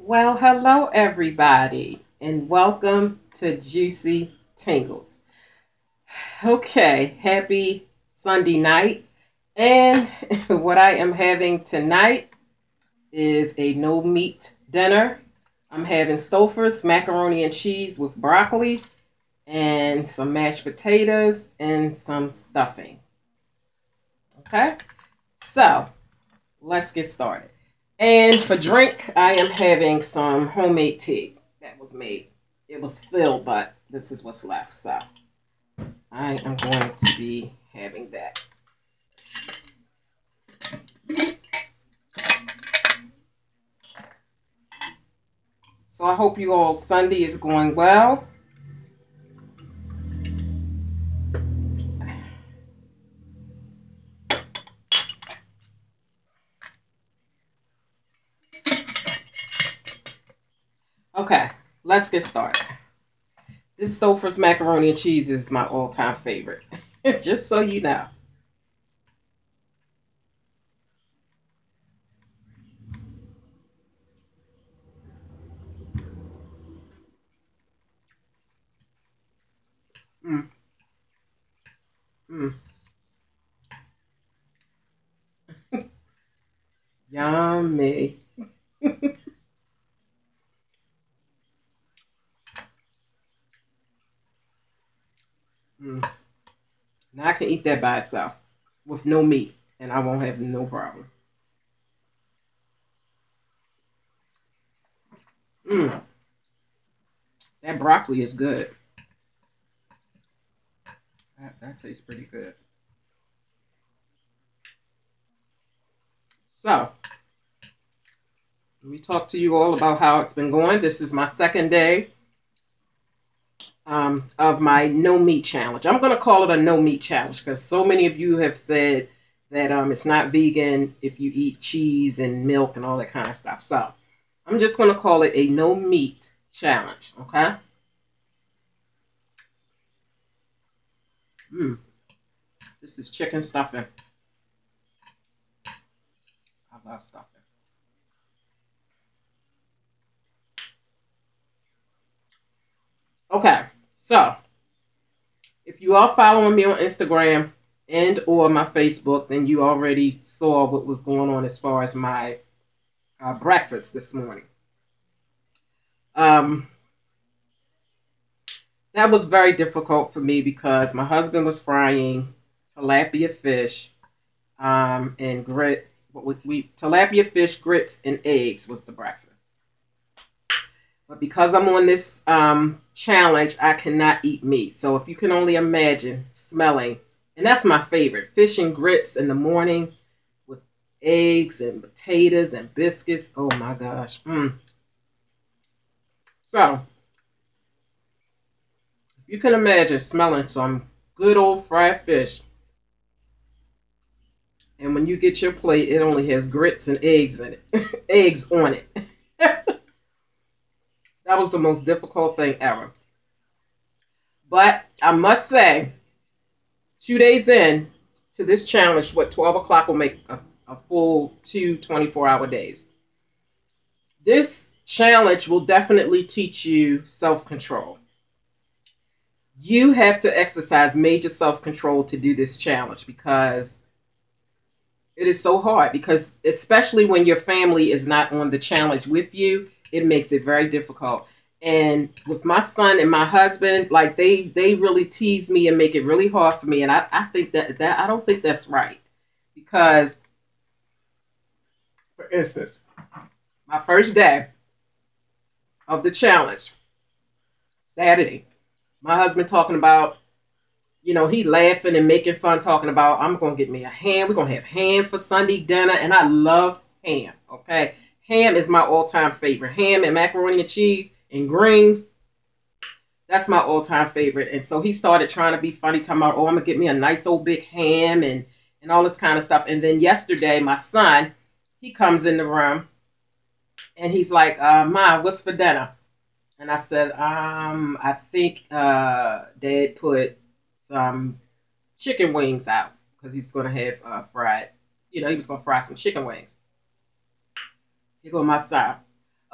Well, hello everybody, and welcome to Juicy Tingles. Okay, happy Sunday night. And what I am having tonight is a no meat dinner. I'm having Stouffer's macaroni and cheese with broccoli and some mashed potatoes and some stuffing. Okay, so let's get started. And for drink, I am having some homemade tea that was made. It was filled, but this is what's left. So I am going to be having that. So I hope you all Sunday is going well. Okay, let's get started. This Stouffer's macaroni and cheese is my all-time favorite. Just so you know. Mm, mm. Yummy. Mm. Now I can eat that by itself with no meat, and I won't have no problem. Mm. That broccoli is good. That tastes pretty good. So, let me talk to you all about how it's been going. This is my second day of my no meat challenge. I'm going to call it a no meat challenge because so many of you have said that it's not vegan if you eat cheese and milk and all that kind of stuff. So, I'm just going to call it a no meat challenge, okay? Mm. This is chicken stuffing. I love stuffing. Okay, so if you are following me on Instagram and or my Facebook, then you already saw what was going on as far as my breakfast this morning. Um, that was very difficult for me because my husband was frying tilapia fish and grits. We tilapia fish, grits, and eggs was the breakfast. But because I'm on this challenge, I cannot eat meat. So if you can only imagine smelling, and that's my favorite, fish and grits in the morning with eggs and potatoes and biscuits. Oh my gosh. So if you can imagine smelling some good old fried fish, and when you get your plate, it only has grits and eggs in it, eggs on it. That was the most difficult thing ever. But I must say, 2 days in to this challenge, 12 o'clock will make a full 24-hour days. This challenge will definitely teach you self-control. You have to exercise major self-control to do this challenge because it is so hard. Because especially when your family is not on the challenge with you, it makes it very difficult. And with my son and my husband, like they really tease me and make it really hard for me. And I think that I don't think that's right. Because, for instance, my first day of the challenge, Saturday, my husband talking about, he laughing and making fun, talking about, I'm going to get me a ham. We're going to have ham for Sunday dinner. And I love ham, okay? Ham is my all-time favorite. Ham and macaroni and cheese and greens. That's my all-time favorite. And so he started trying to be funny, talking about, oh, I'm going to get me a nice old big ham and all this kind of stuff. And then yesterday, my son, he comes in the room and he's like, Ma, what's for dinner? And I said, I think Dad put some chicken wings out because he's going to have fried, he was going to fry some chicken wings. Here go my son.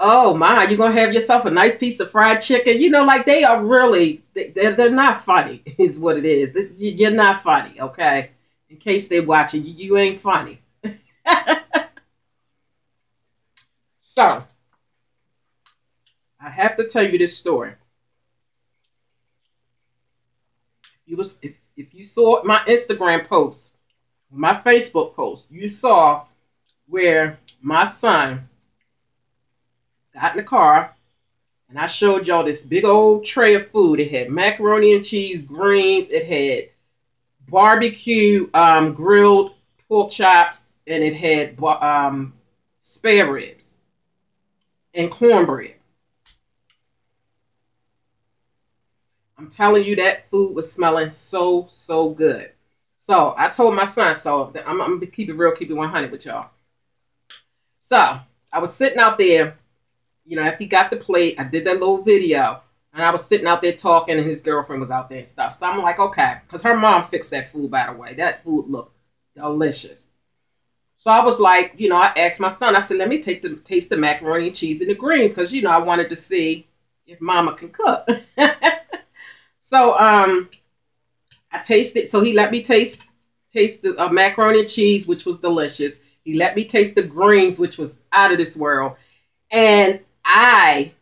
Oh my, you're gonna have yourself a nice piece of fried chicken. You know, like they are really, they're not funny, is what it is. You're not funny, okay? In case they're watching, you ain't funny. So, I have to tell you this story. If you saw my Instagram post, my Facebook post, you saw where my son got in the car and I showed y'all this big old tray of food. It had macaroni and cheese, greens, it had barbecue grilled pork chops, and it had spare ribs and cornbread. I'm telling you, that food was smelling so, so good. So I told my son, so I'm going to keep it real, keep it 100 with y'all. So I was sitting out there, you know, after he got the plate, I did that little video. And I was sitting out there talking, and his girlfriend was out there and stuff. So I'm like, okay. Because her mom fixed that food, by the way. That food looked delicious. So I was like, you know, I asked my son, I said, let me taste the macaroni and cheese and the greens. Because, you know, I wanted to see if mama can cook. So I tasted, so he let me taste the macaroni and cheese, which was delicious. He let me taste the greens, which was out of this world. And I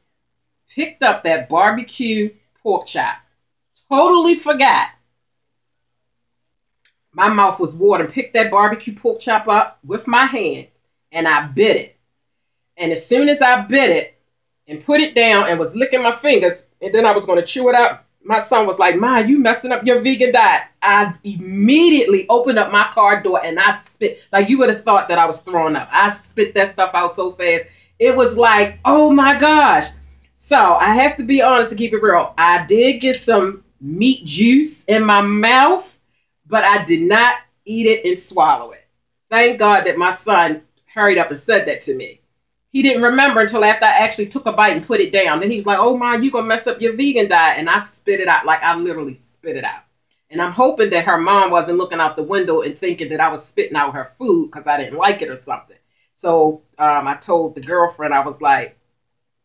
picked up that barbecue pork chop. Totally forgot. My mouth was watering. Picked that barbecue pork chop up with my hand, and I bit it. And as soon as I bit it and put it down and was licking my fingers, and then I was going to chew it up, my son was like, Ma, you messing up your vegan diet. I immediately opened up my car door and I spit. Like, you would have thought that I was throwing up. I spit that stuff out so fast. It was like, oh my gosh. So I have to be honest to keep it real. I did get some meat juice in my mouth, but I did not eat it and swallow it. Thank God that my son hurried up and said that to me. He didn't remember until after I actually took a bite and put it down. Then he was like, oh, Ma, you going to mess up your vegan diet. And I spit it out. Like, I literally spit it out. And I'm hoping that her mom wasn't looking out the window and thinking that I was spitting out her food because I didn't like it or something. So I told the girlfriend, I was like,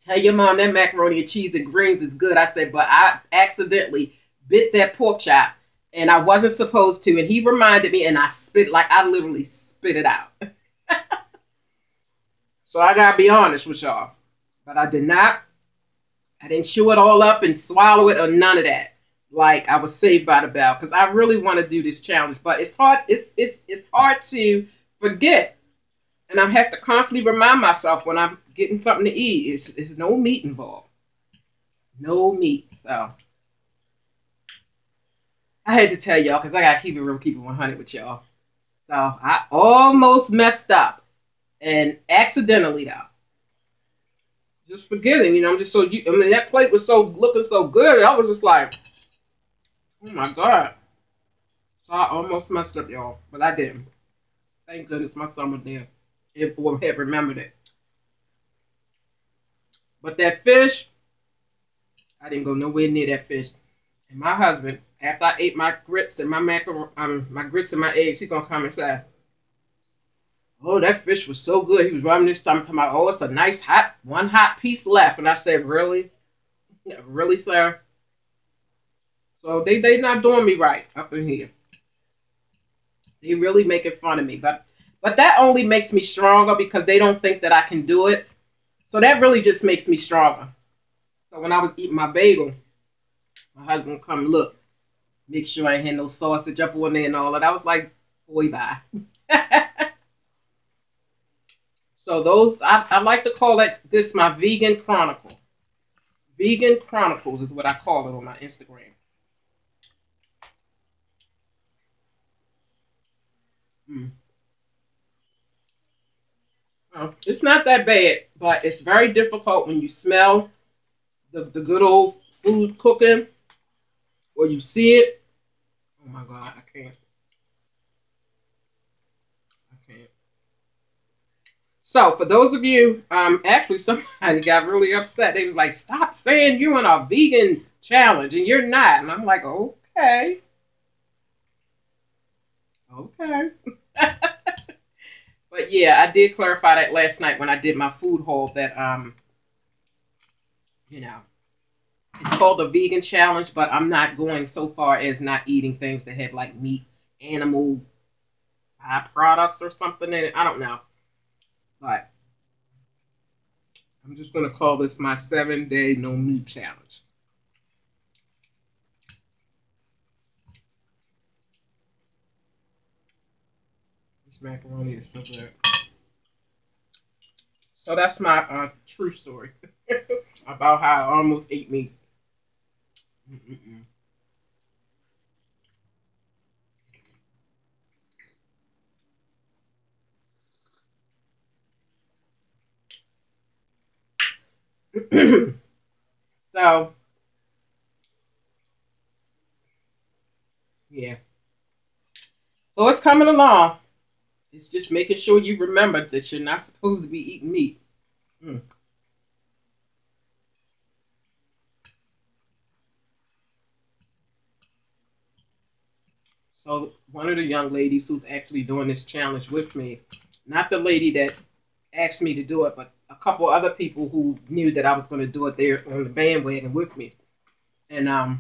tell your mom that macaroni and cheese and greens is good. I said, but I accidentally bit that pork chop and I wasn't supposed to. And he reminded me and I spit, like I literally spit it out. So I got to be honest with y'all. But I didn't chew it all up and swallow it or none of that. Like I was saved by the bell because I really want to do this challenge. But it's hard. It's hard to forget. And I have to constantly remind myself when I'm getting something to eat. It's no meat involved. No meat. So I had to tell y'all because I got to keep it real, keep it 100 with y'all. So I almost messed up. And accidentally, though. Just forgetting, you know, I'm just so, I mean, that plate was so, looking so good. I was just like, oh my God. So I almost messed up, y'all. But I didn't. Thank goodness my son was there. It would have remembered it. But that fish, I didn't go nowhere near that fish. And my husband, after I ate my grits and my my grits and my eggs, he's gonna come and say, oh, that fish was so good. He was rubbing his stomach, talking about, oh, it's a nice one hot piece left. And I said, really? Yeah, really, sir? So they not doing me right up in here. They really making fun of me. But that only makes me stronger because they don't think that I can do it. So that really just makes me stronger. So when I was eating my bagel, my husband would come look, make sure I ain't had no sausage up on there and all that. I was like, boy, bye. So those, I like to call this my vegan chronicle. Vegan Chronicles is what I call it on my Instagram. It's not that bad, but it's very difficult when you smell the good old food cooking or you see it. Oh my God, I can't. So for those of you, actually somebody got really upset. They was like, stop saying you're on a vegan challenge and you're not. And I'm like, okay. Okay. But yeah, I did clarify that last night when I did my food haul that you know, it's called a vegan challenge, but I'm not going so far as not eating things that have like meat, animal byproducts or something in it. I don't know. But I'm just going to call this my 7-day no meat challenge. This macaroni is so good. So that's my true story about how I almost ate meat. So, yeah. So it's coming along. It's just making sure you remember that you're not supposed to be eating meat. So one of the young ladies who's actually doing this challenge with me, not the lady that asked me to do it, but a couple other people who knew that I was going to do it, there on the bandwagon with me. And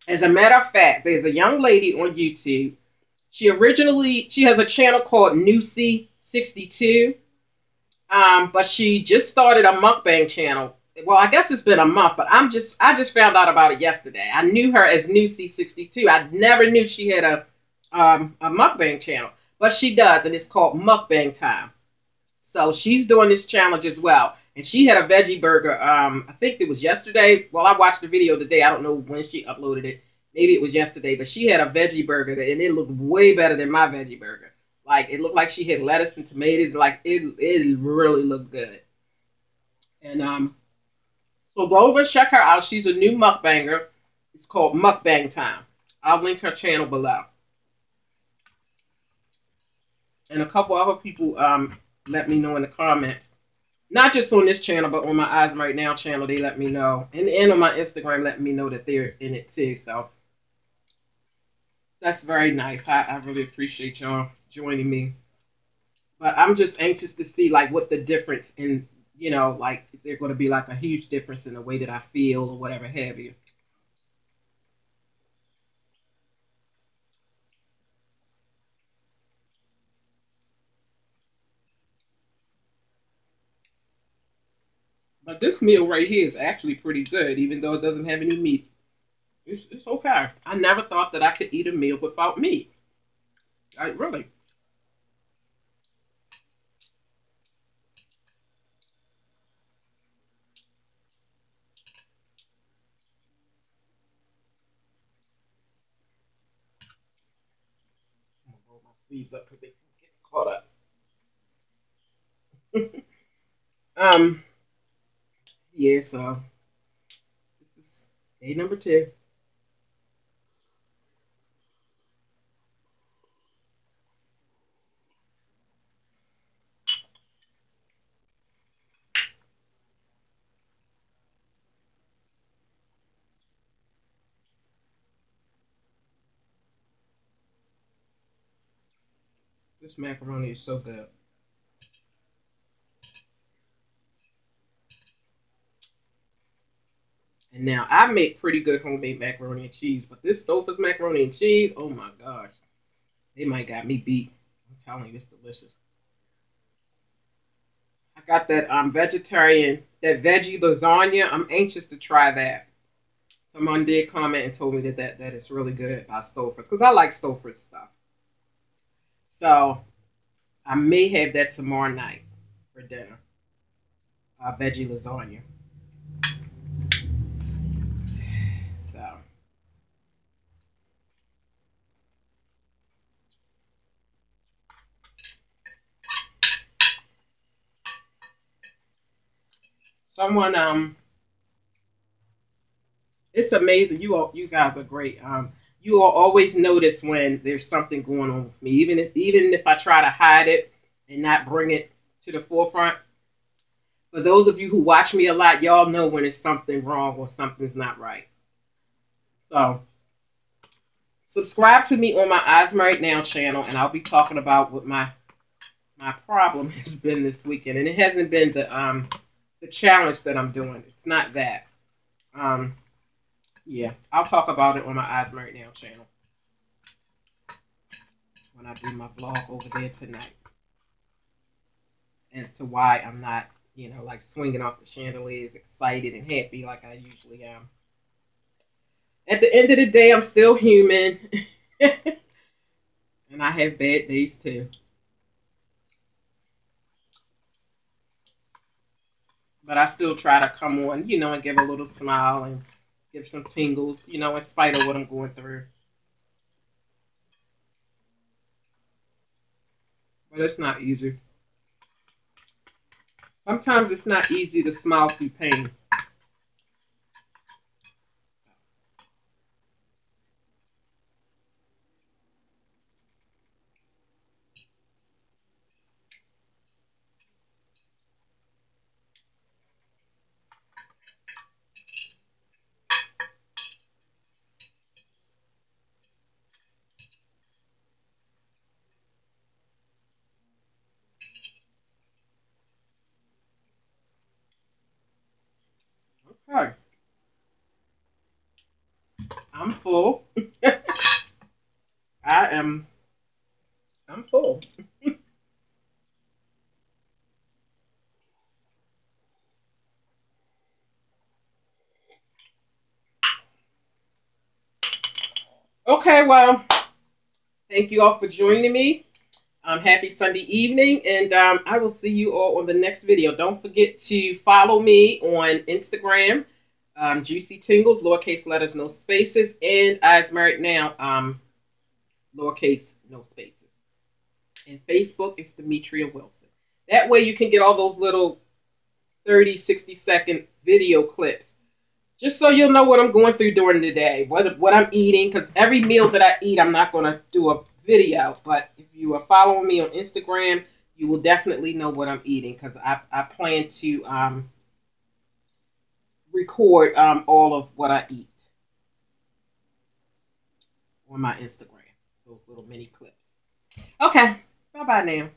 as a matter of fact, there's a young lady on YouTube. She has a channel called Nucy62. But she just started a mukbang channel. Well, I guess it's been a month, but I just found out about it yesterday. I knew her as Nucy62. I never knew she had a mukbang channel, but she does, and it's called Mukbang Time. So she's doing this challenge as well, and she had a veggie burger. I think it was yesterday. Well, I watched the video today. I don't know when she uploaded it. Maybe it was yesterday, but she had a veggie burger, and it looked way better than my veggie burger. Like, it looked like she had lettuce and tomatoes. Like, it really looked good. And so go over and check her out. She's a new mukbanger. It's called Mukbang Time. I'll link her channel below. And a couple other people let me know in the comments. Not just on this channel, but on my Eyes Right Now channel, they let me know. And on my Instagram, let me know that they're in it too. So that's very nice. I really appreciate y'all joining me. But I'm just anxious to see, like, what the difference in, you know, like, is there going to be like a huge difference in the way that I feel or whatever have you. But this meal right here is actually pretty good, even though it doesn't have any meat. It's okay. I never thought that I could eat a meal without meat. Really. I'm gonna roll my sleeves up because they get caught up. Yeah, so this is day number 2. This macaroni is so good. And now I make pretty good homemade macaroni and cheese, but this Stouffer's macaroni and cheese, oh my gosh, they might got me beat. I'm telling you, it's delicious. I got that that veggie lasagna. I'm anxious to try that. Someone did comment and told me that is really good by Stouffer's, because I like Stouffer's stuff. So I may have that tomorrow night for dinner. Veggie lasagna. So someone it's amazing. You guys are great. You all always notice when there's something going on with me, even if I try to hide it and not bring it to the forefront. For those of you who watch me a lot, y'all know when it's something wrong or something's not right. So subscribe to me on my Eyes Right Now channel, and I'll be talking about what my problem has been this weekend. And it hasn't been the challenge that I'm doing. It's not that. Yeah, I'll talk about it on my Eyes Married Now channel when I do my vlog over there tonight, as to why I'm not, like swinging off the chandeliers, excited and happy like I usually am. At the end of the day, I'm still human. And I have bad days too. But I still try to come on, and give a little smile and give some tingles, in spite of what I'm going through. But it's not easy. Sometimes it's not easy to smile through pain. Okay. I'm full. I'm full. Okay, well, thank you all for joining me. Happy Sunday evening, and I will see you all on the next video. Don't forget to follow me on Instagram, Juicy Tingles, lowercase letters, no spaces, and Eyes Married Now, lowercase, no spaces. And Facebook is Demetria Wilson. That way you can get all those little 30, 60-second video clips, just so you'll know what I'm going through during the day, what I'm eating, because every meal that I eat, I'm not going to do a video. But if you are following me on Instagram, you will definitely know what I'm eating, because I plan to record all of what I eat on my Instagram, those little mini clips. Okay, bye-bye now.